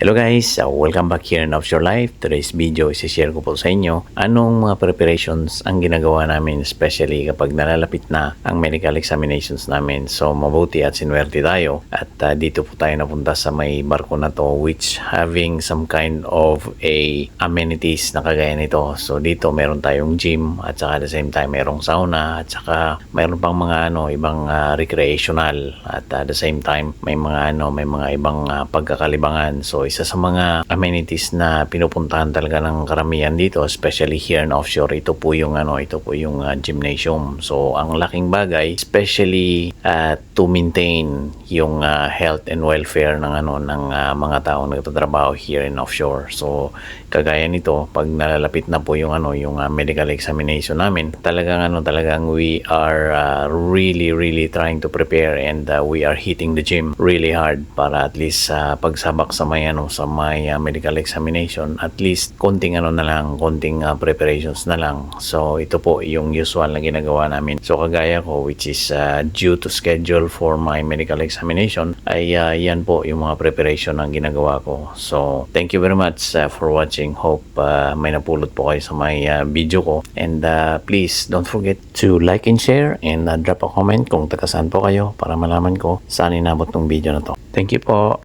Hello guys, welcome back here in Offshore Life. Today's video is share ko po sa inyo anong mga preparations ang ginagawa namin, especially kapag nalalapit na ang medical examinations namin. So mabuti at sinuwerte tayo at dito po tayo napunta sa may barko na to, which having some kind of a amenities na kagaya nito. So dito meron tayong gym at saka at the same time merong sauna at saka meron pang mga ibang recreational at at the same time may mga ibang pagkakalibangan. So isa sa mga amenities na pinupuntahan talaga ng karamihan dito, especially here in offshore, ito po yung gymnasium. So ang laking bagay, especially to maintain yung health and welfare ng mga taong nagtatrabaho here in offshore. So kagaya nito, pag nalalapit na po yung medical examination namin, talagang we are really trying to prepare, and we are hitting the gym really hard para at least pagsabak sa may medical examination, at least konting preparations na lang. So ito po yung usual na ginagawa namin. So kagaya ko, which is due to schedule for my medical examination, ay yan po yung mga preparation ang ginagawa ko. So thank you very much for watching. Hope may napulot po kayo sa may video ko, and please don't forget to like and share, and drop a comment kung taga saan po kayo para malaman ko saan inabot ng video na to. Thank you po.